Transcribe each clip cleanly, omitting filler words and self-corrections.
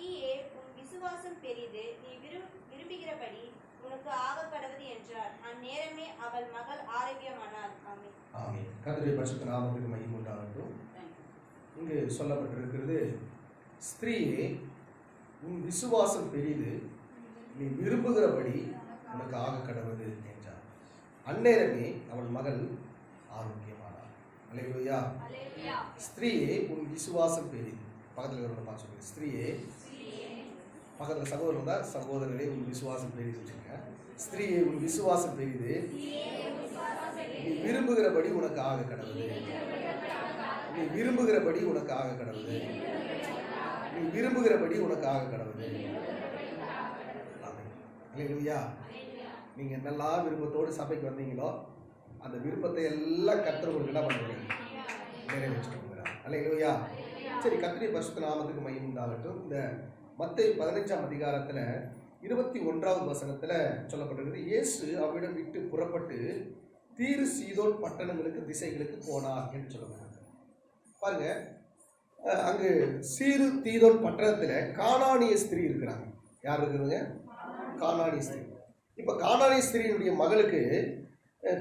ஸ்திரீயே, உன் விசுவாசம் பெரிது, நீ விரும்புகிறபடி உனக்கு ஆக கடவுது என்றார். அந்நேரமே அவள் மகள் ஆரோக்கியமானாள். ஆமென். ஆமென். கர்த்தருடைய பரிசுத்த நாமத்துக்கு மகிமை உண்டாகட்டும். இங்கு சொல்லப்பட்டிருக்கிறது, ஸ்திரீயே உன் விசுவாசம் பெரிது, நீ விரும்புகிறபடி உனக்கு ஆக கடவுது என்றார். அந்நேரமே அவள் மகள் ஆரோக்கியமானாள். அல்லேலூயா. ஸ்திரீயே உன் விசுவாசம் பெரிது. பக்கத்தில் இருக்கிறவங்க பார்த்து சொல்லுங்க, ஸ்திரீயே. பக்கத்தில் சகோதரர் தான், சகோதரரே உன் விசுவாசம் பெரிது வச்சுருங்க. ஸ்திரீயே உன் விசுவாசம் பெரிது, நீ விரும்புகிறபடி உனக்கு ஆக கடவுது. நீ விரும்புகிறபடி உனக்கு ஆக கடவுது. நீ விரும்புகிறபடி உனக்கு ஆக கடவுது. அல்லேலூயா. நீங்க என்னெல்லாம் விருப்பத்தோடு சபைக்கு வந்தீங்களோ அந்த விருப்பத்தை எல்லாம் கர்த்தர் உங்களுக்கு என்ன பண்ணுவீங்க, நிறைவேற்றிட்டு போகிறார். அல்லேலூயா. சரி, கர்த்தருடைய பரிசுத்த நாமத்துக்கு மகிமை உண்டாகட்டும். இந்த மத்தேயு 15ஆம் அதிகாரத்தில் 21வது வசனத்தில் சொல்லப்பட்டிருக்கிறது, இயேசு அவ்விடம் விட்டு புறப்பட்டு தீரு சீதோன் பட்டணங்களுக்கு திசைகளுக்கு போனார் என்று சொல்லுவாங்க. பாருங்க, அங்கு சீரு தீதோன் பட்டணத்தில் கானானிய ஸ்திரீ இருக்கிறாங்க. யார் இருக்கிறாங்க? கானானிய ஸ்திரீ. இப்போ கானானிய ஸ்திரீனுடைய மகளுக்கு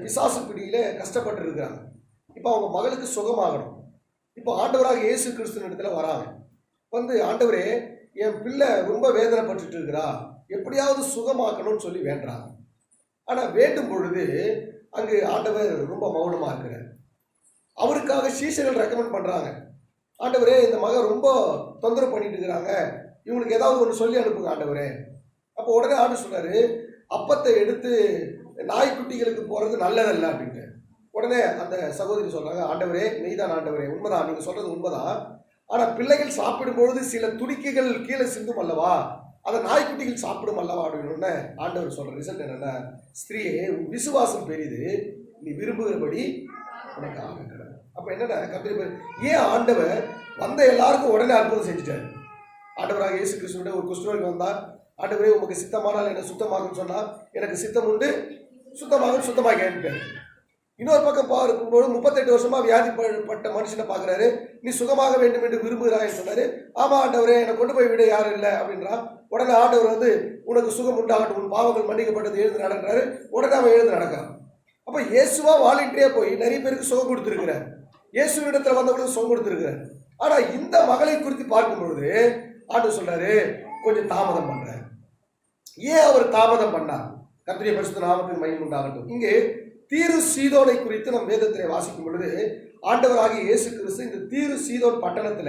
பிசாசு பிடியில் கஷ்டப்பட்டு இருக்கிறாங்க. இப்போ அவங்க மகளுக்கு சுகமாகணும். இப்போ ஆண்டவராக இயேசு கிறிஸ்துவின் இடத்துல வராங்க. வந்து, ஆண்டவரே என் பிள்ளை ரொம்ப வேதனைப்பட்டு இருக்கிறா, எப்படியாவது சுகமாக்கணும்னு சொல்லி வேண்டுறாங்க. ஆனால் வேண்டும் பொழுது அங்கு ஆண்டவர் ரொம்ப மௌனமாக இருக்கிறார். அவருக்காக சீஷர்கள் ரெக்கமெண்ட் பண்ணுறாங்க, ஆண்டவரே இந்த மகன் ரொம்ப தொந்தரவு பண்ணிட்டு இருக்கிறாங்க, இவங்களுக்கு ஏதாவது ஒன்று சொல்லி அனுப்புங்க ஆண்டவரே. அப்போ உடனே ஆண்டு சொன்னார், அப்பத்தை எடுத்து நாய்க்குட்டிகளுக்கு போகிறது நல்லதல்ல அப்படின்ட்டு. உடனே அந்த சகோதரி சொல்கிறாங்க, ஆண்டவரே மெய்தான் ஆண்டவரே, உண்மைதான், நீங்கள் சொல்கிறது உண்மைதான். ஆனால் பிள்ளைகள் சாப்பிடும்பொழுது சில துடிக்கைகள் கீழே சிந்தும் அல்லவா, அதை நாய்க்குட்டிகள் சாப்பிடும் அல்லவா அப்படின்னு ஆண்டவர் சொல்கிற ரிசல்ட் என்னென்னா, ஸ்திரீயே உன் விசுவாசம் பெரிது, நீ விரும்புகிறபடி உனக்கு ஆக கடவுது. அப்போ என்னென்ன கர்த்தர் ஏன் ஆண்டவர் வந்த எல்லாருக்கும் உடனே அற்புதம் செஞ்சுட்டார். ஆண்டவராக இயேசு கிறிஸ்துவோட ஒரு குஷ்டரோகி வந்தார், ஆண்டவரே உமக்கு சித்தமானால் என்ன சுத்தமாகுன்னு சொன்னால், எனக்கு சித்தம் உண்டு, சுத்தமாக கேட்டுட்டார். இன்னொரு பக்கம் பார்க்கும்போது 38 வருஷமா வியாதிப்பட்ட மனுஷனை பார்க்குறாரு, நீ சுகமாக வேண்டும் என்று விரும்புகிறாய் சொன்னாரு. ஆமாம் ஆண்டவரே, என்னை கொண்டு போய் விட யாரும் இல்லை அப்படின்றான். உடனே ஆண்டவர் வந்து, உனக்கு சுகம் உண்டாகட்டும், உன் பாவங்கள் மன்னிக்கப்பட்டது, எழுந்து நடக்கிறாரு. உடனே அவன் எழுந்து நடக்கிறான். அப்போ இயேசுவா வாலண்டியரே போய் நிறைய பேருக்கு சுகம் கொடுத்துருக்கிறார். இயேசுவிடத்தில் வந்தவங்களுக்கு சுகம் கொடுத்துருக்கிறார். ஆனால் இந்த மகளை குறித்து பார்க்கும் பொழுது ஆண்டவர் சொல்றாரு, கொஞ்சம் தாமதம் பண்றார். ஏன் அவர் தாமதம் பண்ணார்? கர்த்தருடைய பரிசுத்த நாமத்துக்கு மகிமை உண்டாகட்டும். இங்கே தீரு சீதோனை குறித்து நம் வேதத்திலே வாசிக்கும் பொழுது ஆண்டவராகிய இயேசு கிறிஸ்து இந்த தீரு சீதோன் பட்டணத்தில்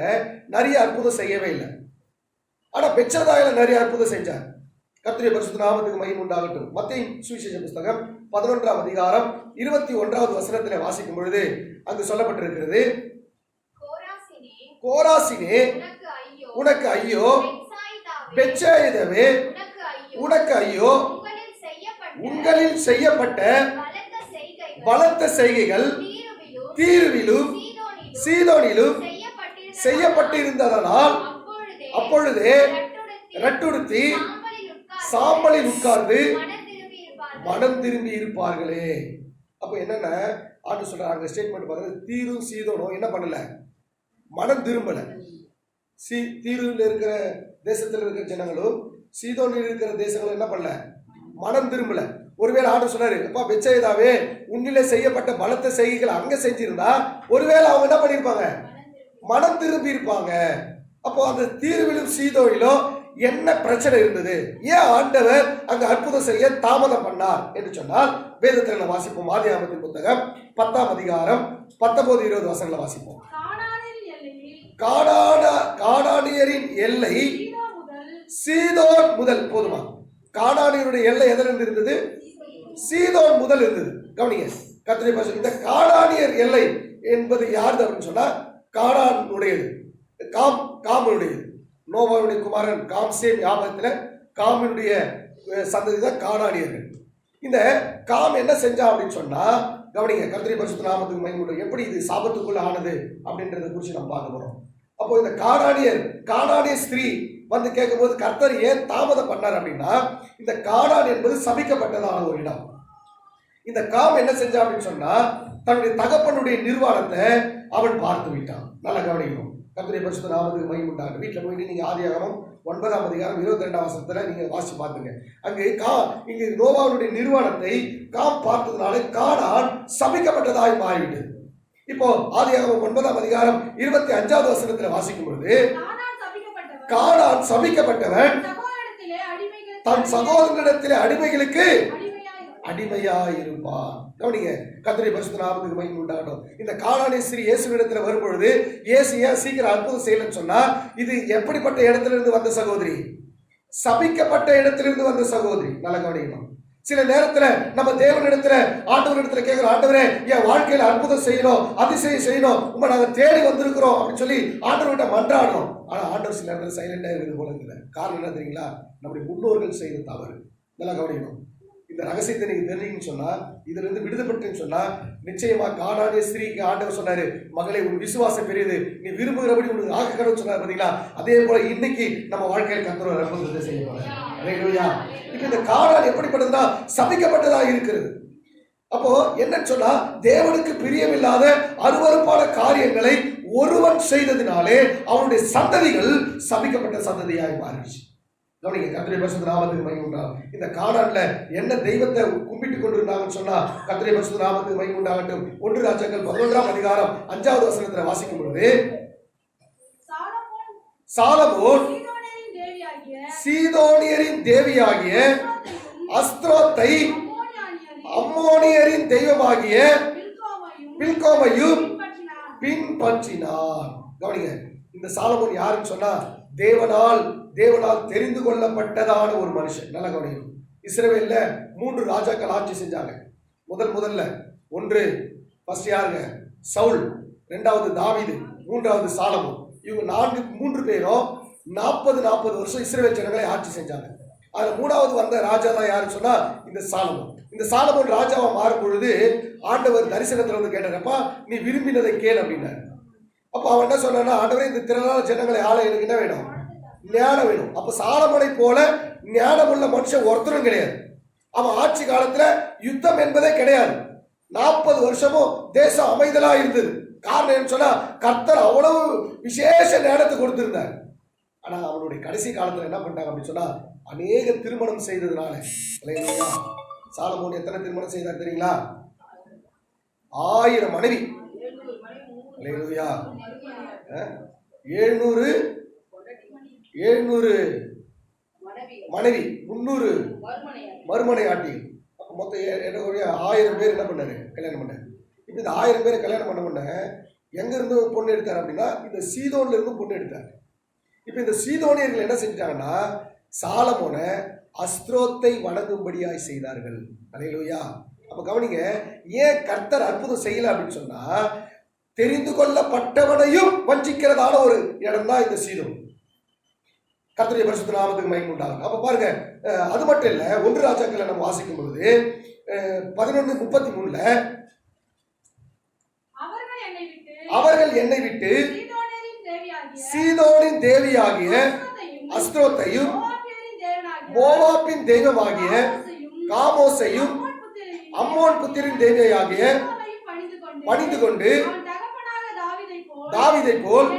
நிறைய அற்புதம் செய்யவே இல்லை. ஆனால் பெத்சதாயில நிறைய அற்புதம் செஞ்சார். கர்த்தருடைய பரிசுத்த நாமத்துக்கு மகிமை உண்டாகட்டும். மத்தேயு சுவிசேஷ புத்தகம் 11ஆம் அதிகாரம் 21வது வசனத்திலே வாசிக்கும் பொழுது அங்கு சொல்லப்பட்டிருக்கிறது, கோராசினே உனக்கு ஐயோ, பெத்சாயிதாவே உனக்கு ஐயோ, உங்களில் செய்யப்பட்ட பலத்த செய்கைகள் தீருவிலும் சீதோனிலும் செய்யப்பட்டிருந்ததனால் அப்பொழுதே ரட்டுடுத்தி சாம்பலில் உட்கார்ந்து மனம் திரும்பி இருப்பார்களே. அப்போ என்னென்ன ஆண்டு சொல்றாங்க ஸ்டேட்மெண்ட் பார்த்தா, தீரும் சீதோனும் என்ன பண்ணல, மனம் திரும்பல. தீருவில் இருக்கிற தேசத்தில் இருக்கிற ஜனங்களும் சீதோனில் இருக்கிற தேசங்களும் என்ன பண்ணல, மனம் திரும்பல. ஒருவேளை ஆண்டு சொன்னாரு, அப்பா பெத்சாயிதாவே உன்னிலே செய்யப்பட்ட பலத்த செய்கைகள் அங்க செஞ்சிருந்தா ஒருவேளை அவங்க என்ன பண்ணிருப்பாங்க, மனம் திரும்பி இருப்பாங்க. அப்போ அந்த தீருவிலும் சீதோனிலும் என்ன பிரச்சனை இருந்தது, ஏன் ஆண்டவர் அங்க அற்புதம் செய்ய தாமதம் பண்ணார் என்று சொன்னால், வேதத்தில் வாசிப்போம். ஆதியாகமத்தின் புத்தகம் 10ஆம் அதிகாரம் 19-20 வசனங்களை வாசிப்போம். கானானியரின் எல்லை சீதோன் முதல், போதுமா, கானானியருடைய எல்லை எதிலிருந்து இருந்தது, சீதோன் முதல் இருந்தது. கவனிங்க கர்த்தருடைய பரிசுத்த, இந்த கானானியர் எல்லை என்பது யாருது அப்படின்னு சொன்னா, கானானுடையது, காமுடையது. நோவாவுடைய குமாரன் காம் சேம் யாபத்தில் காமினுடைய சந்ததி தான் கானானியர்கள். இந்த காம் என்ன செஞ்சா அப்படின்னு சொன்னா, கவனிங்க கர்த்தருடைய பரிசுத்த நாமத்துக்கு மகிமை, எப்படி இது சாபத்துக்குள்ள ஆனது அப்படின்றத குறித்து நம்ம பார்க்க போறோம். அப்போ இந்த கானானிய ஸ்திரீ வந்து கேட்கும்போது கர்த்தர் ஏன் தாமதம் பண்ணார் அப்படின்னா, இந்த கானான் என்பது சபிக்கப்பட்டதான ஒரு இடம். இந்த காம் என்ன செஞ்சா அப்படின்னு சொன்னா, தன்னுடைய தகப்பனுடைய நிர்வாணத்தை அவன் பார்த்து விட்டான். நல்லா கவனிக்கணும். கர்த்தருடைய பரிசுத்த நாமத்துக்கு மகிமை உண்டாகட்டும். வீட்டில் போயிட்டு நீங்க ஆதியாகமம் 9ஆம் அதிகாரம் 22ஆம் வசனத்துல நீங்க வாசி பார்த்துங்க. அங்கு இங்கு நோவாவுடைய நிர்வாணத்தை காம் பார்த்ததுனால கானான் சபிக்கப்பட்டதாய் மாறிவிட்டது. இப்போ ஆதியாகமம் 9ஆம் அதிகாரம் 25வது வசனத்துல வாசிக்கும் பொழுது கானான் சபிக்கப்பட்டவன் தன் சகோதரனிடத்திலே அடிமைகளுக்கு அடிமையாயிருப்பான். கவனிங்க, கர்த்தருடைய பரிசுத்த நாமத்துக்கு மகிமை உண்டாகட்டும். இந்த கானானிய ஸ்திரீ இயேசுவிடத்துல வரும் பொழுது இயேசு ஏன் சீக்கிரம் அற்புதம் செய்யலன்னு சொன்னா, இது எப்படிப்பட்ட இடத்துல இருந்து வந்த சகோதரி? சபிக்கப்பட்ட இடத்திலிருந்து வந்த சகோதரி. நல்லா கவனிக்கணும். சில நேரத்துல நம்ம தேவனிடத்துல ஆண்டவரிடத்துல கேட்கிற, ஆண்டவரே என் வாழ்க்கையில அற்புதம் செய்யணும், அதிசயம் செய்யணும், உங்க நாங்க தேடி வந்திருக்கிறோம் அப்படின்னு சொல்லி ஆண்டவர்கிட்ட மன்றாடணும். ஆனா ஆண்டவர் சில நேரத்தில் சைலண்டா இருக்குது போல இருக்குது. காரணம் என்ன தெரியுங்களா? நம்முடைய முன்னோர்கள் செய்த தவறு. நல்லா கவனிக்கணும். இந்த ரகசியத்தை நீங்க தெரிஞ்சீங்கன்னு சொன்னா, இதுல இருந்து விடுதப்பட்டுன்னு சொன்னா, நிச்சயமா கானானிய ஸ்திரீக்கு ஆண்டவர் சொன்னாரு, மகளே உன் விசுவாசம் பெரியது, நீ விரும்புகிறபடி உனக்கு ஆக கடவுள் சொன்னார். பாத்தீங்களா? அதே போல இன்னைக்கு நம்ம வாழ்க்கையில் கர்த்தர் அற்புதத்தை செய்ய போறார். அல்லேலூயா. இப்ப இந்த கானான் எப்படிப்பட்டதுன்னா சபிக்கப்பட்டதாக இருக்கிறது. அப்போ என்னன்னு சொன்னா, தேவனுக்கு பிரியமில்லாத அருவருப்பான காரியங்களை ஒருவன் செய்ததினாலே அவனுடைய சந்ததிகள் சபிக்கப்பட்ட சந்ததியாய் மாறிடுச்சு. கவனிங்க, கர்த்தருடைய பரிசுத்த நாமத்துக்கு மகிமை உண்டாகட்டும். இந்த கானான்ல என்ன தெய்வத்தை கும்பிட்டு கொண்டிருந்தாங்கன்னு சொன்னா, கர்த்தருடைய பரிசுத்த நாமத்துக்கு மகிமை உண்டாகட்டும். 1 ராஜாக்கள் 11ஆம் அதிகாரம் 5வது வசனத்துல வாசிக்கும் பொழுது, சாலமோன் சீதோனியரின் தேவியாகிய அஸ்திரோத்தை அம்மோனியரின் தெய்வமாகிய பில்கோமையும் பின்பற்றினார். கவனிங்க, இந்த சாலமோன் யாருன்னு சொன்னா, தேவனால் தெரிந்து கொள்ளப்பட்டதான ஒரு மனுஷன். நல்லா கவனிக்கணும். இஸ்ரவேல்ல 3 ராஜாக்கள் ஆட்சி செஞ்சாங்க. முதல்ல ஒன்று ஃபர்ஸ்ட் யாருங்க? சவுல், 2வது தாவீது, 3வது சாலமோன். இவங்க 3 பேரும் 40 வருஷம் இஸ்ரவேல் ஜனங்களை ஆட்சி செஞ்சாங்க. அதுல 3வது வந்த ராஜா தான் யாருன்னு சொன்னா இந்த சாலமோன். இந்த சாலமோன் ராஜாவா மாறும் பொழுது ஆண்டவர் தரிசனத்துல வந்து கேட்டாரப்பா, நீ விரும்பினதை கேள் அப்படின்னாரு. அப்ப அவன் என்ன சொன்னா, ஆண்டவரே இந்த திரளான ஜனங்களை ஆள எனக்கு என்ன வேணும்? ஞானம் வேணும். அப்ப சாலமோனை போல ஞானம் உள்ள மனுஷன் ஒருத்தரும் கிடையாது. அவன் ஆட்சி காலத்துல யுத்தம் என்பதே கிடையாது. 40 வருஷமும் தேசம் அமைதலா இருந்தது. காரணம் என்ன சொன்னா, கர்த்தர் அவ்வளவு விசேஷ ஞானத்தை கொடுத்திருந்தார். ஆனா அவனுடைய கடைசி காலத்துல என்ன பண்ணிட்டாங்க அப்படின்னு சொன்னா, அநேக திருமணம் செய்ததுனால. சாலமோன் எத்தனை திருமணம் செய்தார் தெரியுங்களா? 1000 மனைவி. 700 மனைவி, 300 மறுமனை ஆட்டிகள். அப்போ மொத்தம் 1000 பேர் என்ன பண்ணாரு? கல்யாணம் பண்ணாரு. இப்போ இந்த 1000 பேரை கல்யாணம் பண்ண எங்க இருந்து பொண்ணு எடுத்தார் அப்படின்னா, இந்த சீதோன்ல இருந்து பொண்ணு எடுத்தார். இப்போ இந்த சீதோனியர்கள் என்ன செஞ்சாங்கன்னா, சாலமோனை அஸ்திரோத்தை வணங்கும்படியாய் செய்தார்கள். அல்லேலூயா. அப்ப கவனிங்க, ஏன் கர்த்தர் அற்புதம் செய்யல அப்படின்னு சொன்னா, தெரிந்து கொள்ளப்பட்டவனையும் வஞ்சிக்கிறதான ஒரு இடம் தான் இந்த சீதோன். கர்த்தருடைய பரிசுத்த நாமத்துக்கு மகிமை உண்டாகும். அப்ப பாருங்க, அது மட்டும் இல்ல, 1 ராஜாக்களை நம்ம வாசிக்கும் பொழுது 11:33 அவர்கள் என்னை விட்டு சீதோனின் தேவியாகிய அஸ்திரோத்தையும் மோவாபின் தெய்வமாகிய காமோசையும் அம்மோன் புத்திரின் தேவியாகிய பணிந்து கொண்டு தாவீதை போல்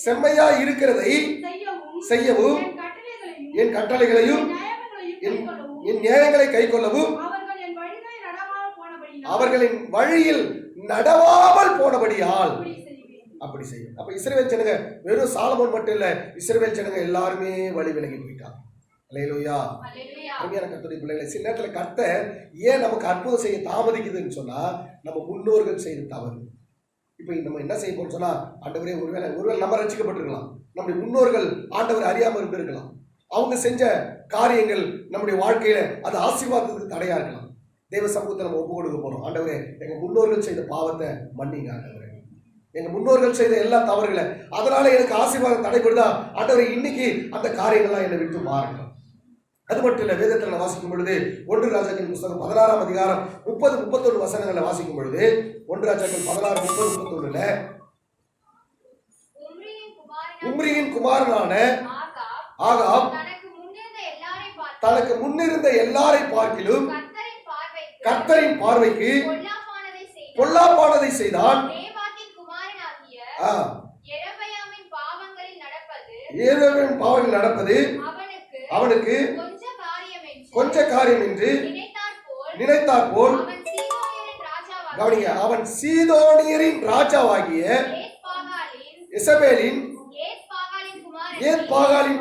செம்மையா இருக்கிறதை செய்யவும் என் கட்டளைகளையும் என் நியாயங்களை கைக்கொள்ளவும் அவர்களின் வழியில் நடவாமல் போனபடியால் அப்படி செய்யும். அப்ப இஸ்ரவேல் ஜனங்க வெறும் சாலமோன் மட்டும் இல்ல, இஸ்ரவேல் ஜனங்க எல்லாருமே வழி விலகி போயிட்டாங்க. அல்லேலூயா. அருமையான கர்த்தருடைய பிள்ளைகளை, சில நேரத்துல கர்த்தர் ஏன் நமக்கு அற்புதம் செய்ய தாமதிக்குதுன்னு சொன்னா, நம்ம முன்னோர்கள் செய்த தவறு. இப்ப நம்ம என்ன செய்ய போறோம் சொன்னா, ஆண்டவரே ஒருவேளை நம்ம ரட்சிக்கப்பட்டிருக்கலாம், நம்முடைய முன்னோர்கள் ஆண்டவர் அறியாம இருந்திருக்கலாம், அவங்க செஞ்ச காரியங்கள் நம்முடைய வாழ்க்கையில அது ஆசீர்வாதத்துக்கு தடையா இருக்கலாம். தேவ சமூகத்தை நம்ம ஒப்பு கொடுக்க போறோம். ஆண்டவரே, எங்க முன்னோர்கள் செய்த பாவத்தை மன்னிங்க ஆண்டவரே, எங்க முன்னோர்கள் செய்த எல்லா தவறுகளை, அதனால எனக்கு ஆசீர்வாதம் தடைபடுதா ஆண்டவரே, இன்னைக்கு அந்த காரியங்கள்லாம் என்னை விட்டு மாறணும். அது மட்டும் இல்ல, வேதத்தில் வாசிக்கும் பொழுது 1 ராஜாக்கள் புத்தகம் 16ஆம் அதிகாரம் 30-31 வசனங்களை வாசிக்கும் பொழுது 1 ராஜாக்கள் 16:30-31 உம்ரியின் குமாரனான ஆகாப் தனக்கு முன்னிருந்த எல்லாரை பார்க்கிலும் கர்த்தரின் பார்வைக்கு பொல்லாப்பானதை செய்தான். யெரொபெயாமின் பாவங்களில் நடப்பது அவனுக்கு கொஞ்ச காரியம் என்று நினைத்தார் போல் கவனிங்க, அவன் சீதோனியரின் ராஜாவாகிய எசபேலின்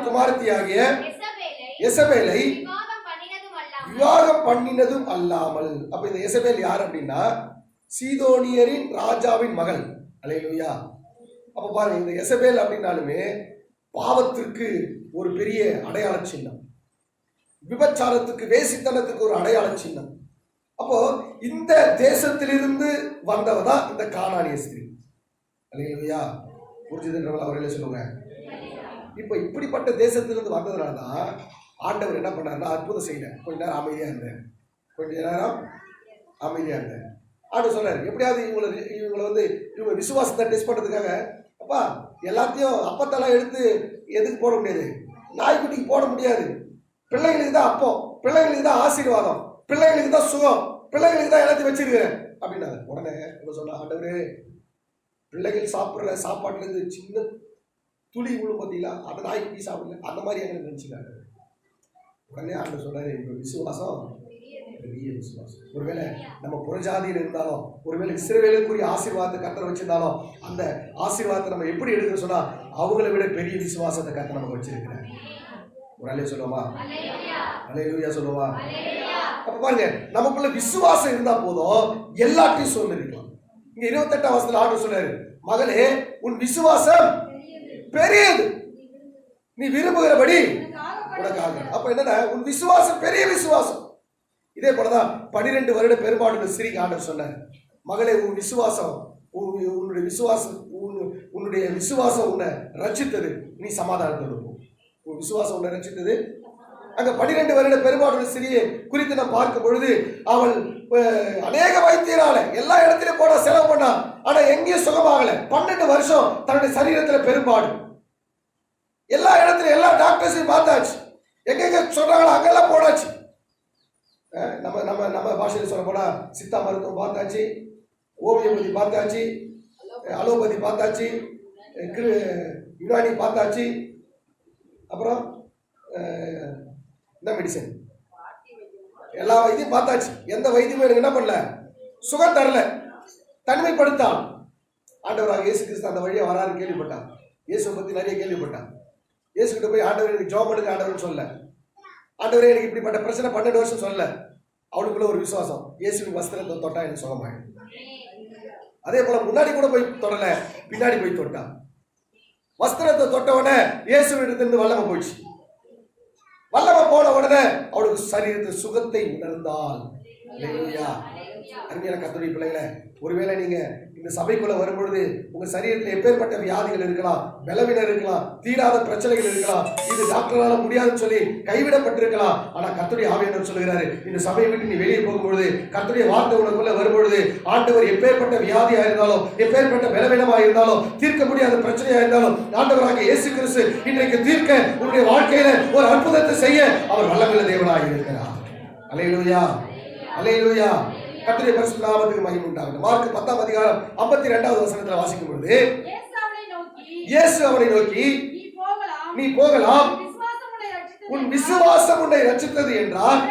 குமாரத்தியாகிய எசபேலை விவாகம் பண்ணினதும் அல்லாமல். அப்ப இந்த எசபேல் யார் அப்படின்னா சீதோனியரின் ராஜாவின் மகள். அல்லேலூயா. அப்ப பாருங்க, இந்த எசபேல் அப்படின்னாலுமே பாவத்திற்கு ஒரு பெரிய அடையாள சின்னம், விபச்சாரத்துக்கு வேசித்தனத்துக்கு ஒரு அடையாள சின்னம். அப்போ இந்த தேசத்திலிருந்து வந்தவதான் இந்த கானானிய ஸ்திரீ. அல்லேலூயா. புரிஞ்சுதுன்றவங்க அவர்களே சொல்லுங்க. இப்ப இப்படிப்பட்ட தேசத்திலிருந்து வந்ததுனாலதான் ஆண்டவர் என்ன பண்ணாருன்னா அற்புதம் செய்யல. கொஞ்ச நேரம் அமைதியா இருந்தேன், ஆண்டு சொல்றாரு, எப்படியாவது இவங்க விசுவாசத்தை டெஸ்ட் பண்றதுக்காக, அப்பா எல்லாத்தையும் அப்பத்தெல்லாம் எடுத்து எதுக்கு போட முடியாது, நாய்க்குட்டிக்கு போட முடியாது, பிள்ளைங்களுக்கு தான் அப்பம், பிள்ளைங்களுக்கு தான் ஆசீர்வாதம், பிள்ளைங்களுக்கு தான் சுகம், பிள்ளைங்களுக்கு தான் எல்லாத்தையும் வச்சிருக்கிறேன் அப்படின்னாங்க. உடனே சொன்ன ஆண்டவரு, பிள்ளைகள் சாப்பிட்ற சாப்பாட்டுல இருந்து சின்ன துளி விழும் பார்த்தீங்களா, அந்த நாய்க்குட்டி சாப்பிடல, அந்த மாதிரி எங்களுக்கு நினைச்சுக்காங்க. உடனே ஆண்டு சொல்றாரு, எங்க விசுவாசம் பெரிய விசுவாசம். ஒருவேளை நம்ம புறஜாதியில் இருந்தாலும், ஒருவேளை இஸ்ரவேலுக்குரிய ஆசீர்வாதத்தை கர்த்தர் வச்சிருந்தாலும், அந்த ஆசீர்வாதத்தை நம்ம எப்படி எடுக்க சொன்னா அவங்களை விட பெரிய விசுவாசத்தை கர்த்தர் நமக்கு வச்சிருக்கிறார். ஒரு அலைய சொல்லுவோமா? அல்லேலூயா சொல்லுவா. அப்ப பாருங்க, நமக்குள்ள விசுவாசம் இருந்தா போதும், எல்லாத்தையும் சொல்லிருக்கலாம். இங்க 28ஆம் வசனத்துல ஆண்டு சொல்றாரு, மகளே உன் விசுவாசம் பெரியது, நீ விரும்புகிறபடி உனக்காக. அப்ப என்னன்னா, உன் விசுவாசம் பெரிய விசுவாசம். இதே போலதான் 12 வருட பெரும்பாடு ஸ்ரீக்கு ஆண்டவர் சொன்னார், மகளே உன் விசுவாசம், உன்னுடைய விசுவாசம் உன்னை ரட்சித்தது, நீ சமாதானத்தோடு போ. உன் விசுவாசம் உன்னை ரட்சித்தது. அங்க 12 வருட பெரும்பாடு ஸ்ரீயை குறித்து நான் பார்க்கும் பொழுது, அவள் அநேக வைத்தியரால எல்லா இடத்திலும் போன செலவு பண்ணா, ஆனா எங்கேயும் சுகமாகல. 12 வருஷம் தன்னுடைய சரீரத்துல பெரும்பாடு, எல்லா இடத்துலயும் எல்லா டாக்டர்ஸையும் பார்த்தாச்சு, எங்க சொல்றாங்களோ அங்கெல்லாம் போனாச்சு. நம்ம பாஷையில் சொல்ல போனா சித்தா மருத்துவம் பார்த்தாச்சு, ஓமியோபதி பார்த்தாச்சு, அலோபதி பார்த்தாச்சு, யுனானி பார்த்தாச்சு, அப்புறம் இந்த மெடிசன் எல்லா வைத்தியம் பார்த்தாச்சு. எந்த வைத்தியமும் எனக்கு என்ன பண்ணல, சுகம் தரல, தனிமைப்படுத்தான். ஆண்டவராக இயேசு கிறிஸ்து அந்த வழியா வராரு கேள்விப்பட்டான், இயேசுவை பத்தி நிறைய கேள்விப்பட்டான். இயேசு கிட்ட போய் ஆண்டவர் எனக்கு ஜாப் எடுக்க ஆண்டவர்னு சொல்ல, ஆண்டவரே எனக்கு இப்படிப்பட்ட பிரச்சனை 12 வருஷம் சொல்ல. அவளுக்குள்ள ஒரு விசுவாசம், இயேசுவின் வஸ்திரத்தை தொட்டா எனக்கு சுகமாயிடும். அதே போல முன்னாடி கூட போய் தொடல, பின்னாடி போய் தொட்டா. வஸ்திரத்தை தொட்ட உடனே இயேசுவிடத்திலிருந்து வல்லமை போயிடுச்சு. வல்லமை போன உடனே அவளுக்கு சரீரத்தில் சுகத்தை உணர்ந்தாள். அருமையான கர்த்தருடைய பிள்ளைகளே, ஒருவேளை நீங்க இந்த சபைக்குள்ள வரும்பொழுது உங்க சரீரத்தில் எப்பேற்பட்ட வியாதிகள் இருக்கலாம், பலவீனம் இருக்கலாம், தீராத பிரச்சனைகள் இருக்கலாம், இது டாக்டரால முடியாதுன்னு சொல்லி கைவிடப்பட்டிருக்கலாம். ஆனா கர்த்தருடைய ஆவியானவர் சொல்லுகிறாரு, இந்த சபையை விட்டு நீ வெளியே போகும்பொழுது, கர்த்தருடைய வார்த்தை உனக்குள்ள வரும்பொழுது, ஆண்டவர் எப்பேற்பட்ட வியாதியா இருந்தாலும், எப்பேற்பட்ட பலவீனமா இருந்தாலும், தீர்க்க முடியாத பிரச்சனையா இருந்தாலும், ஆண்டவராக இயேசு கிறிஸ்து இன்றைக்கு தீர்க்க உன்னுடைய வாழ்க்கையில ஒரு அற்புதத்தை செய்ய அவர் வல்லமையுள்ள தேவனாக இருக்கிறார். அல்லேலூயா, அல்லேலூயா. கர்த்தருடைய பரிசுத்த நாமத்துக்கு மகிமை உண்டாகட்டும். மார்க் 10ஆம் அதிகாரம் 52வது வசனத்துல வாசிக்கும் பொழுது, இயேசு அவனை நோக்கி நீ போகலாம், உன் விசுவாசம் உன்னை ரட்சித்தது என்றார்.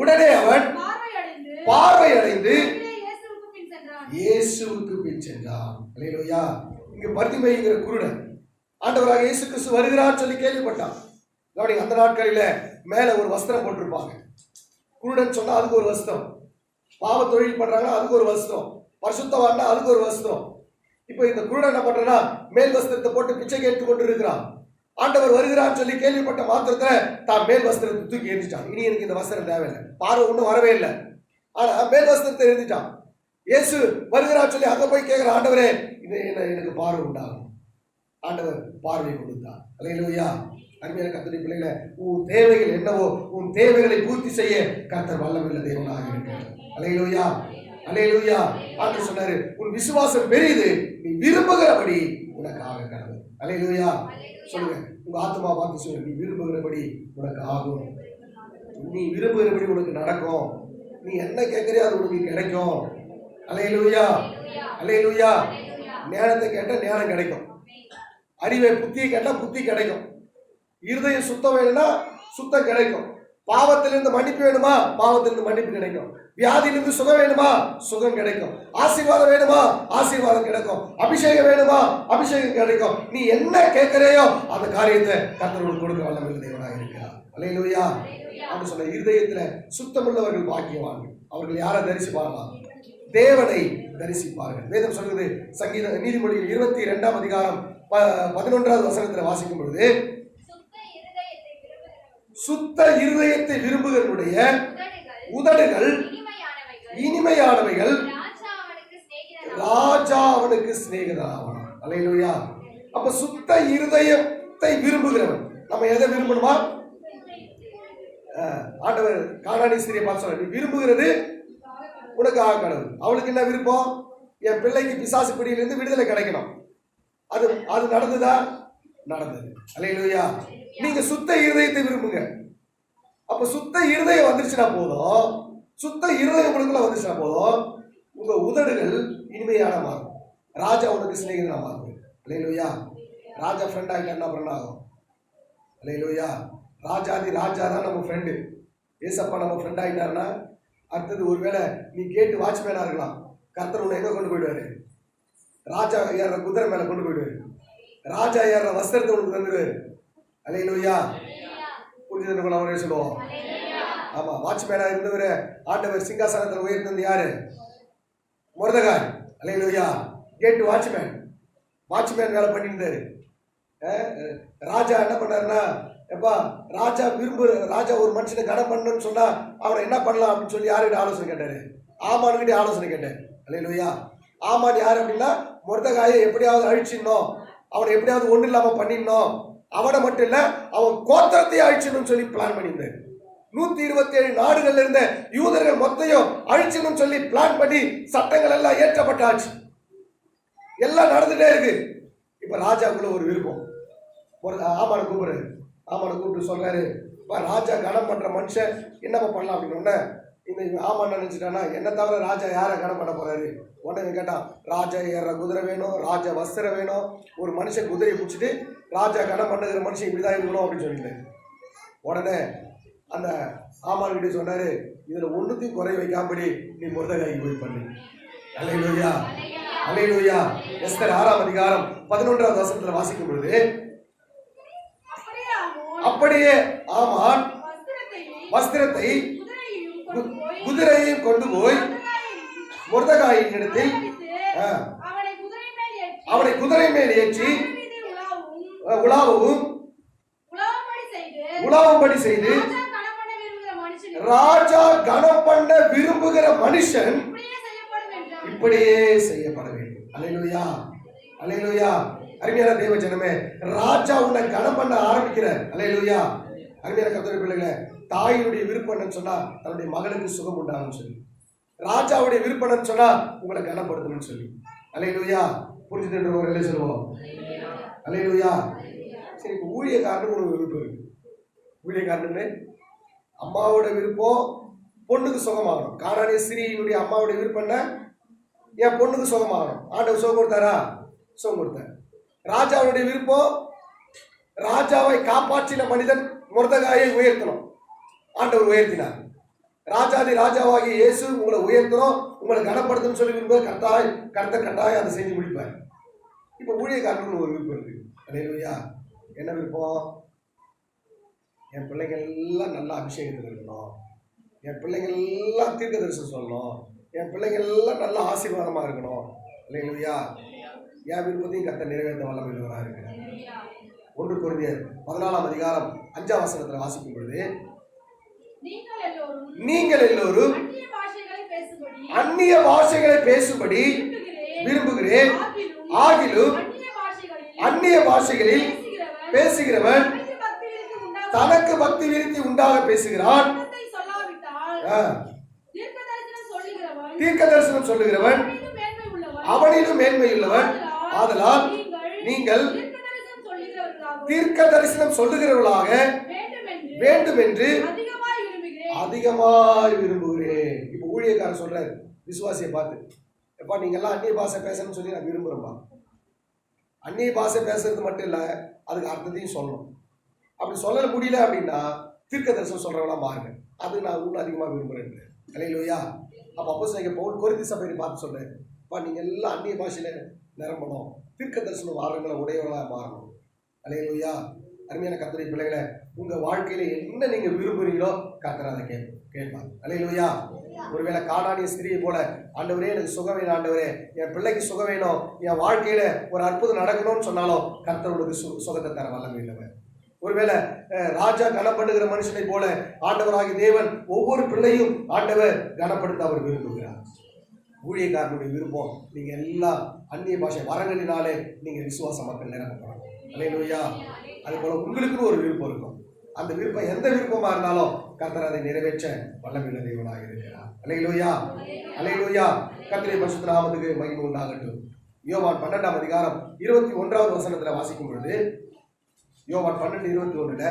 உடனே அவன் பார்வையடைந்து இயேசுவுக்கு பின் சென்றான். அல்லேலூயா. இங்க பர்திமைங்கிற குருடன் ஆண்டவராக இயேசு கிறிஸ்து வருகிறார் சொல்லி கேள்விப்பட்டான். அந்த நாட்களில மேல ஒரு வஸ்திரம் போட்டிருப்பாங்க. குருடன் சொன்னா அதுக்கு ஒரு வஸ்திரம், பாவ தொழில் பண்றாங்கன்னா அதுக்கு ஒரு வஸ்திரம், பரிசுத்தவான்னா அதுக்கு ஒரு வஸ்திரம். இப்போ இந்த குருடன் என்ன பண்றா, மேல் வஸ்திரத்தை போட்டு பிச்சை கேட்டு கொண்டு இருக்கிறான். ஆண்டவர் வருகிறான்னு சொல்லி கேள்விப்பட்ட மாத்திரத்துல தான் மேல் வஸ்திரத்தை தூக்கி எரிஞ்சிட்டான். இனி எனக்கு இந்த வஸ்திரம் தேவையில்லை, பார்வை ஒன்றும் வரவே இல்லை. ஆனா மேல் வஸ்திரத்தை எரிஞ்சிட்டான். இயேசு வருகிறான்னு சொல்லி அங்க போய் கேட்கிற, ஆண்டவரே எனக்கு பார்வை உண்டாகும். ஆண்டவர் பார்வை கொடுத்தார். அல்லேலூயா. அருமையான கர்த்தருடைய பிள்ளைகளே, உன் தேவைகள் என்னவோ உன் தேவைகளை பூர்த்தி செய்ய கர்த்தர் வல்லமையுள்ள தேவனாக இருக்கிறார். அல்லேலூயா, அல்லேலூயா. ஆண்டவர் சொன்னாரு, உன் விசுவாசம் பெரியது, நீ விரும்புகிறபடி உனக்காக கடவுள். அல்லேலூயா. சொல்லுங்க, உங்க ஆத்மா பார்த்து சொல்லுங்க, நீ விரும்புகிறபடி உனக்கு ஆகும், நீ விரும்புகிறபடி உனக்கு நடக்கும், நீ என்ன கேட்கறியோ அது உனக்கு கிடைக்கும். அல்லேலூயா, அல்லேலூயா. ஞானத்தை கேட்டா ஞானம் கிடைக்கும், அறிவை புத்தியை கேட்டா புத்தி கிடைக்கும், இருதயம் சுத்தம் வேணும்னா சுத்தம் கிடைக்கும், பாவத்திலிருந்து மன்னிப்பு வேணுமா பாவத்திலிருந்து மன்னிப்பு கிடைக்கும், வியாதியிலிருந்து சுகம் வேணுமா சுகம் கிடைக்கும், ஆசீர்வாதம் வேணுமா ஆசீர்வாதம் கிடைக்கும், அபிஷேகம் வேணுமா அபிஷேகம் கிடைக்கும். நீ என்ன கேட்கிறையோ அந்த காரியத்தை கர்த்தர் கொடுக்க வல்லமையுள்ள தேவனாக இருக்கிறார். அல்லேலூயா. அப்படி சொன்ன இருதயத்துல சுத்தமுள்ளவர்கள் பாக்கியவான்கள். அவர்கள் யாரை தரிசிப்பார்களா? தேவனை தரிசிப்பார்கள். வேதம் சொல்றது சங்கீத நீதிமொழியில் 22ஆம் அதிகாரம் 11வது வசனத்துல வாசிக்கும் பொழுது, சுத்த இருதயத்தை விரும்புகிறவருடைய உதடுகள் இனிமையானவைகள், ராஜா அவனுக்கு சிநேகிதனாவான். அல்லேலூயா. அப்ப சுத்த இருதயத்தை விரும்புகிறவன். நம்ம எதை விரும்பணுமா? ஆண்டவர் கானானி ஸ்திரியை பார்த்து சொல்ற, நீ விரும்புகிறது உனக்கு ஆக கடவுள். அவளுக்கு என்ன விருப்பம்? என் பிள்ளைக்கு பிசாசு பிடியிலிருந்து விடுதலை கிடைக்கணும். அது அது நடந்ததா? நடந்தது. அல்லேலூயா. நீங்க சுத்த இருதயத்தை விரும்புங்க. அப்ப சுத்த இருதயம் வந்துருச்சுன்னா போதும், சுத்த இருதயம் உங்களுக்குள்ள வந்துச்சுன்னா போதும், உங்க உதடுகள் இனிமையான மாறும். ராஜா உனக்கு சிநேகிதனா மாறும். அல்லேலூயா. ராஜா ஃப்ரெண்ட் ஆகிட்டா என்ன ஃப்ரெண்ட் ஆகும்? அல்லேலூயா. ராஜாதி ராஜா தான் நம்ம ஃப்ரெண்டு. ஏசப்பா நம்ம ஃப்ரெண்ட் ஆகிட்டாருன்னா அடுத்தது ஒருவேளை நீ கேட்டு வாட்ச்மேனா இருக்கலாம், கர்த்தர் உன்னை எங்க கொண்டு போயிடுவாரு? ராஜா ஏற குதிரை மேல கொண்டு போயிடுவாரு. ராஜா ஏற வஸ்திரத்தை உனக்கு தந்துடுவாரு. அல்லேலூயா. புரிஞ்சுட்டு அவரே சொல்லுவோம். ஆமா, வாட்ச்மேனா இருந்தவரு ஆண்டவர் சிங்காசனத்தில் உயர்ந்தது யாரு? மொர்தெகாய். அல்லேலூயா. கேட்டு வாட்ச்மேன், வாட்ச்மேன் வேலை பண்ணியிருந்தாரு. ராஜா என்ன பண்ணாருன்னா, எப்பா ராஜா ராஜா ஒரு மனுஷனை கடன் பண்ணணும்னு சொன்னா அவனை என்ன பண்ணலாம் அப்படின்னு சொல்லி யாருக்கிட்ட ஆலோசனை கேட்டாரு? ஆமான்கிட்ட ஆலோசனை கேட்டார். அல்லேலூயா. ஆமான் யார் அப்படின்னா, மொர்தெகாயை எப்படியாவது அழிச்சிடணும், அவனை எப்படியாவது ஒன்றும் இல்லாம பண்ணிடணும், அவனை மட்டும் இல்ல அவன் கோத்திரத்தையே அழிச்சணும்னு சொல்லி பிளான் பண்ணியிருந்தார். 127 நாடுகள்ல இருந்த யூதர்கள் மொத்தையும் அழிச்சணும்னு சொல்லி பிளான் பண்ணி சட்டங்கள் எல்லாம் ஏற்றப்பட்டாச்சு. எல்லாம் நடந்துட்டே இருக்கு. இப்ப ராஜாக்குள்ள ஒரு விருப்பம். ஆமானை கூப்பிடுறாரு. ஆமானை கூப்பிட்டு சொல்றாரு, ராஜா கனம் பண்ற மனுஷன் என்னப்பா பண்ணலாம் அப்படின்னு. இந்த ஆமான் நினைச்சிட்டானா, என்ன தவிர ராஜா யாரை கனம் பண்ண போறாரு? உடனே கேட்டான், ராஜா ஏற குதிரை வேணும், ராஜா வஸ்திரம் வேணும். ஒரு மனுஷன் குதிரையை பிடிச்சிட்டு ராஜா கனம் பண்ணுகிற மனுஷன் இப்படிதான் இருக்கணும் அப்படின்னு சொல்லிட்டு உடனே அந்த ஆமான் கிட்ட சொன்னாரு, இதுல ஒண்ணுத்தையும் குறை வைக்காமடி நீ மொர்தெகாய்க்கு போய் பண்ணு. அல்லேலூயா. அல்லேலூயா. எஸ்தர் 6ஆம் அதிகாரம் 11வது வசனத்துல வாசிக்கும் பொழுது, அப்படியே ஆமான் வஸ்திரத்தை குதிரையையும் கொண்டு போய் மொர்தெகாயின் இடத்தில் அவனை குதிரை மேல் ஏற்றி உலாவும்படி செய்து ராஜா கனம் பண்ண விரும்புகிற மனுஷன் இப்படியே செய்யப்பட வேண்டும். அல்லேலூயா. அல்லேலூயா. அருமையான தேவ ஜனமே, ராஜா உன்னை கனம் பண்ண ஆரம்பிக்கிற. அல்லேலூயா. அருமையான கர்த்தருடைய பிள்ளைகளே, தாயினுடைய விருப்பம்னு சொன்னா தன்னுடைய மகளுக்கு சுகம் உண்டாகும்னு சொல்லி, ராஜாவுடைய விருப்பம்னு சொன்னா உங்களை கனப்படுத்தணும்னு சொல்லி. அல்லேலூயா. புரிஞ்சுட்டு சொல்லுவோம். அல்லேலூயா. சரி, இப்போ ஊழியக்காரனுக்கு ஒரு விருப்பம் இருக்கு. ஊழியக்காரனு அம்மாவோட விருப்பம் பொண்ணுக்கு சுகமாகணும். கானானிய ஸ்திரீயினுடைய அம்மாவுடைய விருப்பம்னா என் பொண்ணுக்கு சுகமாகணும். ஆண்டவர் சுகம் கொடுத்தாரா? சுகம் கொடுத்தார். ராஜாவுடைய விருப்பம் ராஜாவை காப்பாற்றின மனிதன் மொர்தெகாயை உயர்த்தணும். ஆண்டவர் உயர்த்தினார். ராஜாதி ராஜாவாகிய இயேசு உங்களை உயர்த்தணும், உங்களை கனப்படுத்தணும் சொல்லி விரும்புவார். கட்டாயம் அதை செஞ்சு முடிப்பார். இப்போ ஊழியக்காரனுக்கு ஒரு விருப்பம் இருக்கு. அல்லேலூயா. என்ன விருப்பம்? என் பிள்ளைகள் எல்லாம் நல்ல அபிஷேகத்தில் இருக்கணும், என் பிள்ளைகள் எல்லாம் தீர்க்க தரிசனம் சொல்லணும், என் பிள்ளைகள் எல்லாம் நல்ல ஆசீர்வாதமாக இருக்கணும். அல்லேலூயா. என் விருப்பத்தையும் கர்த்தர் நிறைவேற்ற வல்லமையுள்ளவராக இருக்கிறார். 1 கொரிந்தியர் 14ஆம் அதிகாரம் 5ஆம் வசனத்தில் வாசிக்கும் பொழுது, நீங்கள் எல்லோரும் அந்நிய பாஷைகளை பேசும்படி விரும்புகிறேன், ஆகிலும் அந்நிய பாஷைகளில் பேசுகிறவன் தனக்கு பக்தி விருத்தி உண்டாக பேசுகிறான், தீர்க்க தரிசனம் சொல்லுகிறவன் அவனிலும் மேன்மையுள்ளவன். ஆதலால் நீங்கள் தீர்க்க தரிசனம் சொல்லுகிறவர்களாக வேண்டும் என்று அதிகமாய் விரும்புகிறேன். இப்ப ஊழியக்காரன் சொல்றாரு விசுவாசியை பார்த்து, எப்பா நீங்க எல்லாம் அந்நிய பாஷை பேசணும்னு சொல்லி நான் விரும்புறேன்பா. அந்நிய பாஷை பேசுறது மட்டும் இல்லை, அதுக்கு அர்த்தத்தையும் சொல்லணும். அப்படி சொல்ல முடியல அப்படின்னா தீர்க்க தரிசனம் சொல்றவங்களா மாறுங்க. அது நான் இன்னும் அதிகமாக விரும்புறேன். அல்லேலூயா. அப்போ அப்போஸ்தலனாகிய பவுல் கொரிந்தி சபையை பார்த்து சொல்றேன், நீங்க எல்லாம் அந்நிய பாஷையில நிரம்பணும், தீர்க்க தரிசனம் வாரங்களை உடையவர்களாக மாறணும். அல்லேலூயா. அருமையான கர்த்தருடைய பிள்ளைகளை, உங்க வாழ்க்கையில என்ன நீங்க விரும்புறீங்களோ கர்த்தர் அதை கேட்பார். அல்லேலூயா. ஒருவேளை கானானிய ஸ்திரியை போல, ஆண்டவரே எனக்கு சுகம் வேணும், ஆண்டவரே என் பிள்ளைக்கு சுகம் வேணும், என் வாழ்க்கையில ஒரு அற்புதம் நடக்கணும்னு சொன்னாலும் கர்த்தர் உனக்கு சுகத்தை தர வல்லமை உள்ளவர். ஒருவேளை ராஜா கனப்படுகிற மனுஷனை போல ஆண்டவராகிய தேவன் ஒவ்வொரு பிள்ளையும் ஆண்டவர் கனப்படுத்த அவர் விரும்புகிறார். ஊழியக்காரனுடைய விருப்பம் நீங்க எல்லாம் அந்நிய பாஷை வரங்களினாலே நீங்க விசுவாச மக்கள் நிரப்பப்படணும். அல்லேலூயா. அது போல உங்களுக்குன்னு ஒரு விருப்பம் இருக்கும். அந்த விருப்பம் எந்த விருப்பமா இருந்தாலும் கர்த்தர் அதை நிறைவேற்ற வல்லமையுள்ள தேவனாக இருக்கிறார். அல்லேலூயா. அல்லேலூயா. கர்த்தருடைய பரிசுத்த நாமத்துக்கு மகிமை உண்டாகட்டும். யோவான் 12ஆம் அதிகாரம் 21வது வசனத்துல வாசிக்கும் பொழுது, யோவான் 12:21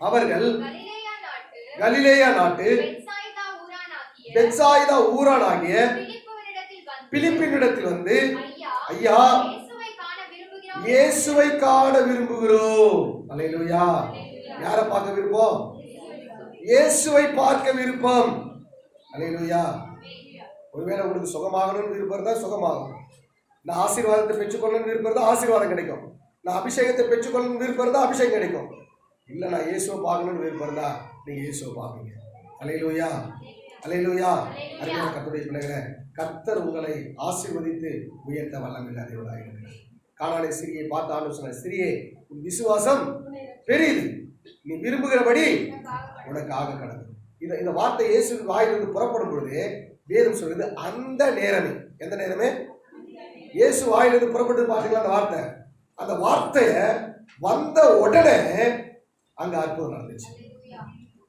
அவர்கள் கலிலேயா நாட்டு பெத்சாயிதா ஊரானாகிய பிலிப்பினிடத்தில் வந்து, ஐயா இயேசுவை காண விரும்புகிறோம். அல்லேலூயா. யாரை பார்க்க விருப்பம்? இயேசுவை பார்க்க விருப்பம். அல்லேலூயா. ஒருவேளை உங்களுக்கு சுகமாகணும்னு விருப்பம் இருந்தா சுகமாகும். நான் ஆசீர்வாதத்தை பெற்றுக்கொள்ளணும்னு விருப்பம் இருந்தா ஆசீர்வாதம் கிடைக்கும். நான் அபிஷேகத்தை பெற்றுக்கொள்ளணும்னு விருப்பம் இருந்தா அபிஷேகம் கிடைக்கும். இல்லை நான் இயேசுவை பார்க்கணும்னு விருப்பம் இருந்தா நீங்க இயேசுவை பார்ப்பீங்க. அல்லேலூயா. அல்லேலூயா. அருமையான கர்த்தருடைய பிள்ளைகளே, கர்த்தர் உங்களை ஆசீர்வதித்து உயர்த்த வல்லமையுள்ள தேவனாக இருக்கிறார். கானானிய ஸ்திரியை பார்த்து ஆண்டவர் சொன்னார், ஸ்திரியே உன் விசுவாசம் பெரியது, நீ விரும்புகிறபடி உனக்கு ஆக கடவுள். இந்த வார்த்தை இயேசு வாயிலிருந்து புறப்படும் பொழுது வேதம் சொல்றது அந்த நேரமே. எந்த நேரமே? இயேசு வாயிலிருந்து புறப்பட்டு பார்த்தீங்களா அந்த வார்த்தை? அந்த வார்த்தைய வந்த உடனே அங்க அற்புதம் நடந்துச்சு.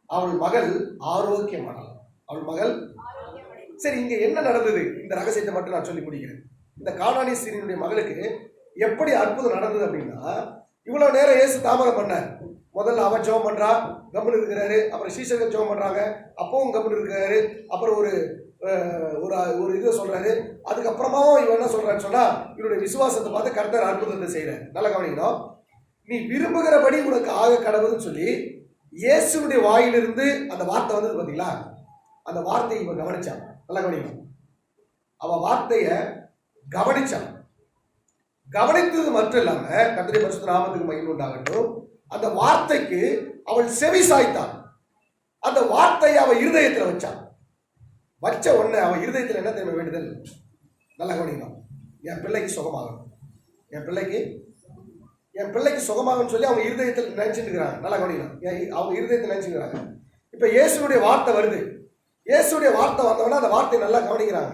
அவள் மகள் ஆரோக்கியமானாள். அவள் மகள் சரி, இங்க என்ன நடந்தது? இந்த ரகசியத்தை மட்டும் நான் சொல்லி முடிக்கிறேன். இந்த கானானிய ஸ்திரீனுடைய மகளுக்கு எப்படி அற்புதம் நடந்தது அப்படின்னா, இவ்வளவு நேரம் இயேசு தாமதம் பண்ணார். முதல்ல அவன் ஜெபம் பண்றா, கம்முன்னு இருக்கிறாரு. அப்புறம் சீஷர்கள் ஜெபம் பண்றாங்க, அப்பவும் கம்முன்னு இருக்கிறாரு. அப்புறம் ஒரு ஒரு இதை சொல்றாரு. அதுக்கப்புறமாவும் இவன் என்ன சொல்றான்னு சொன்னா, இவருடைய விசுவாசத்தை பார்த்து கர்த்தர் அற்புதத்தை செய்யறாரு. நல்லா கவனிக்கணும். நீ விரும்புகிறபடி உனக்கு ஆக கடவுள்னு சொல்லி இயேசுடைய வாயிலிருந்து அந்த வார்த்தை வந்தது பாத்தீங்களா? அந்த வார்த்தையை இவன் கவனிச்சான். நல்லா கவனிக்கணும். அவன் வார்த்தைய கவனிச்சான். கவனித்தது மட்டும் இல்லாம, கர்த்தருடைய பரிசுத்த நாமத்துக்கு மகிமை உண்டாகட்டும், அந்த வார்த்தைக்கு அவள் செவி சாய்த்தான். அந்த வார்த்தையை அவள் இருதயத்தில் வச்சான். வச்ச உடனே அவன் இருதயத்தில் என்ன தெரியுமா வேண்டுதல்? நல்லா கவனிக்கணும். என் பிள்ளைக்கு சுகமாகணும், என் பிள்ளைக்கு சுகமாகன்னு சொல்லி அவங்க இருதயத்தில் நினைச்சிட்டு இருக்கிறாங்க. நல்லா கவனிக்கணும். அவங்க இருதயத்தில் நினைச்சுக்கிறாங்க. இப்ப இயேசுடைய வார்த்தை வருது. இயேசுடைய வார்த்தை வந்தவொடனே அந்த வார்த்தையை நல்லா கவனிக்கிறாங்க.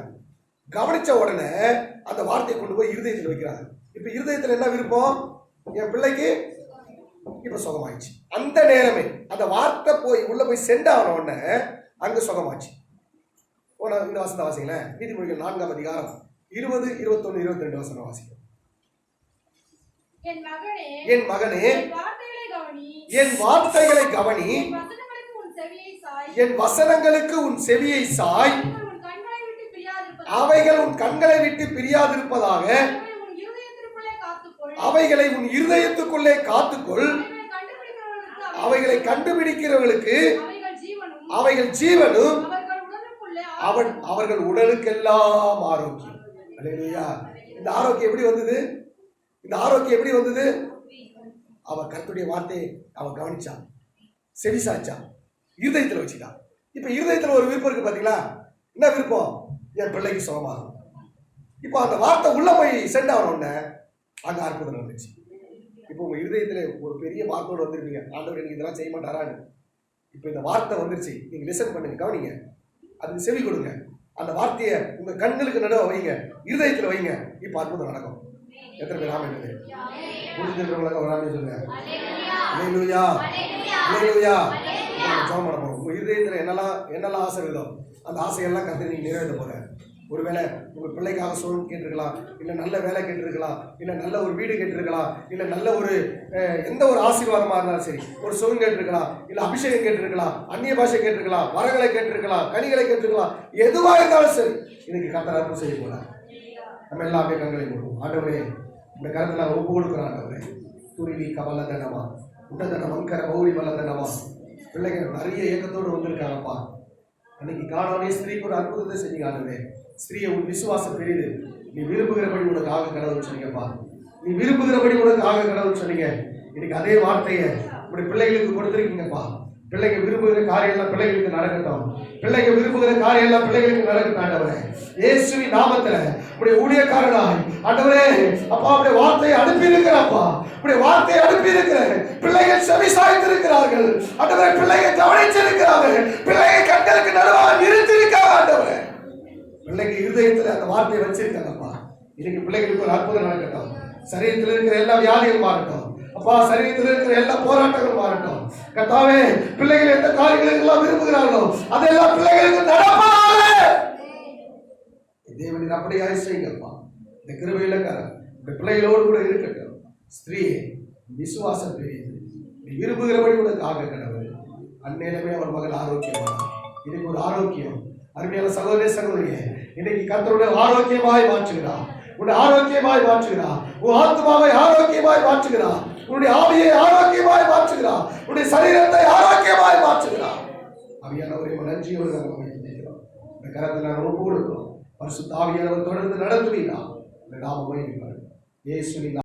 கவனிச்ச உடனே அந்த வார்த்தையை கொண்டு போய் இருதயத்தில் வைக்கிறாங்க. இப்ப இருதயத்தில் என்ன விருப்பம்? என் பிள்ளைக்கு இப்ப சுகமாயிடுச்சு. அந்த நேரமே அந்த வார்த்தை போய் உள்ள போய் சென்ட் ஆன உடனே அங்க சுகமாச்சு. இந்த வசனத்தை வாசிங்களேன். நீதிமொழிகள் 4ஆம் அதிகாரம் 20, 21, 22 வசனம் வாசிக்கும். என் மகனே என் வார்த்தைகளை கவனி, என் வசனங்களுக்கு உன் செவியை சாய், அவைகள் உன் கண்களை விட்டு பிரியாதிருப்பதாக அவைகளை உன் இருதயத்துக்குள்ளே காத்துக்கொள். அவைகளை கண்டுபிடிக்கிறவர்களுக்கு அவைகள் ஜீவனும் அவர்கள் உடலுக்கெல்லாம் ஆரோக்கியம். அல்லேலூயா. இந்த ஆரோக்கியம் எப்படி வந்தது? இந்த ஆரோக்கியம் எப்படி வந்தது? அவ கர்த்தருடைய வார்த்தையை அவ கவனிச்சான், செவிசாச்சான், இருதயத்தில் வச்சுட்டான். இப்ப இருதயத்தில் ஒரு விருப்பம் இருக்கு பாத்தீங்களா? என்ன விருப்பம்? என் பிள்ளைக்கு சுகமாகும். இப்போ அந்த வார்த்தை உள்ள போய் சென்ட் ஆகணும்னு அங்க அற்புதம் நடந்துச்சு. இப்போ உங்க இருதயத்துல ஒரு பெரிய வார்த்தையோடு வந்திருப்பீங்க, ஆண்டவர் எனக்கு இதெல்லாம் செய்ய மாட்டாரான்னு. இப்போ இந்த வார்த்தை வந்துருச்சு, நீங்க லிசன் பண்ணுங்க, கவனிங்க, அதுக்கு செவி கொடுங்க. அந்த வார்த்தையை உங்க கண்களுக்கு நடுவ வைங்க, இருதயத்துல வைங்க. இப்ப அற்புதம் நடக்கும். எத்தனை பேர் ஆமென் புரிஞ்சுக்கிறவங்களுக்கு ஒரு ஆமென் சொல்லுங்க. அல்லேலூயா. அல்லேலூயா. ஜெபம் பண்ண போறோம். உங்க இருதயத்துல என்னெல்லாம் ஆசை இருக்குதோ அந்த ஆசையெல்லாம் கர்த்தர் நீங்க நிறைவேற்ற போறாரு. ஒருவேளை உங்க பிள்ளைக்காக சுகம் கேட்டிருக்கலாம், இல்ல நல்ல வேலை கேட்டிருக்கலாம், இல்ல நல்ல ஒரு வீடு கேட்டிருக்கலாம், இல்ல நல்ல ஒரு எந்த ஒரு ஆசீர்வாதமா இருந்தாலும் சரி, ஒரு சுகம் கேட்டிருக்கலாம், இல்ல அபிஷேகம் கேட்டிருக்கலாம், அந்நிய பாஷை கேட்டிருக்கலாம், வரங்களை கேட்டிருக்கலாம், கனிகளை கேட்டிருக்கலாம், எதுவா இருந்தாலும் சரி இன்னைக்கு கர்த்தர் அற்புதம் செய்ய போறார். நம்ம எல்லாமே கண்களை மூடுவோம். ஆண்டவரே, இந்த கருத்தில் நாங்கள் ஒப்பு கொடுக்குறோம். ஆண்டவரே, துருவி கவல தனமா உண்டதனம் அங்கர மௌரி வல்ல தனமா பிள்ளைகள் நிறைய ஏக்கத்தோடு வந்திருக்காங்கப்பா. அன்னைக்கு காணாலே ஸ்திரீக்கு ஒரு அற்புதத்தை செஞ்சீங்க. ஆண்டவரே, ஸ்திரீயை உன் விசுவாசம் பெரியது, நீ விரும்புகிறபடி உனக்கு ஆக கடவுள் சொன்னீங்கப்பா. நீ விரும்புகிறபடி உனக்கு ஆக கடவுள் சொன்னீங்க. இன்னைக்கு அதே வார்த்தையை இப்படி பிள்ளைகளுக்கு கொடுத்துருக்கீங்கப்பா. பிள்ளைங்க விரும்புகிற காரியம் எல்லாம் பிள்ளைகளுக்கு நடக்கட்டும். பிள்ளைங்க விரும்புகிற காரியம் எல்லாம் பிள்ளைகளுக்கு நடக்கட்டும். ஆண்டவரே, இயேசுவின் நாமத்துல உடைய ஊழியக்காரனாய் ஆண்டவரே அப்பா உடைய வார்த்தையை அனுப்பி இருக்கிறப்பா. உடைய வார்த்தையை அனுப்பி இருக்கிற பிள்ளைகள் செவி சாய்த்திருக்கிறார்கள். ஆண்டவரே, பிள்ளைகள் கவனிச்சிருக்கிறார்கள். பிள்ளைகள் கண்களுக்கு நடுவாக நிறுத்திருக்காங்க. ஆண்டவரே, பிள்ளைங்க இருதயத்துல அந்த வார்த்தையை வச்சிருக்காங்கப்பா. இன்னைக்கு பிள்ளைகளுக்கு ஒரு அற்புதம் நடக்கட்டும். சரீரத்தில் இருக்கிற எல்லா வியாதிகள் மாறட்டும் அப்பா. சரீரத்தில் இருக்கிற எல்லா போராட்டங்களும் மாறட்டும் கர்த்தாவே. பிள்ளைகள் எந்த காரியங்களுக்கு எல்லாம் விரும்புகிறார்களோ அதெல்லாம் பிள்ளைகளுக்கு நடப்பாக தேவனின் அப்படியே செய்யுங்கப்பா. இந்த கிருபையில இந்த பிள்ளைகளோடு கூட இருக்கட்டும். ஸ்திரீயே, விசுவாசம் பெரியது, நீ விரும்புகிறபடி உனக்கு ஆக கடவுள். அந்நேரமே அவன் மகள் ஆரோக்கியமான இன்னைக்கு ஒரு ஆரோக்கியம். அருமையான சகோதரே சகோதரியே, இன்னைக்கு கர்த்தருடைய ஆரோக்கியமாய் மாற்றுகிறார். உன்னை ஆரோக்கியமாய் மாற்றுகிறார். உன் ஆத்மாவை ஆரோக்கியமாய் மாற்றுகிறார். உன்னுடைய ஆவியை ஆரோக்கியமாய் மாற்றுகிறார். உன்னுடைய சரீரத்தை ஆரோக்கியமாய் மாற்றுகிறார். ஆவியானவரை நன்றியோடு நாங்கள் அமைக்கிறோம். இந்த கரத்தை நாங்கள் ஒப்பு கொடுக்கிறோம். பரிசுத்த ஆவியானவர் தொடர்ந்து நடத்துவீரா. இந்த நாம இயேசுவின்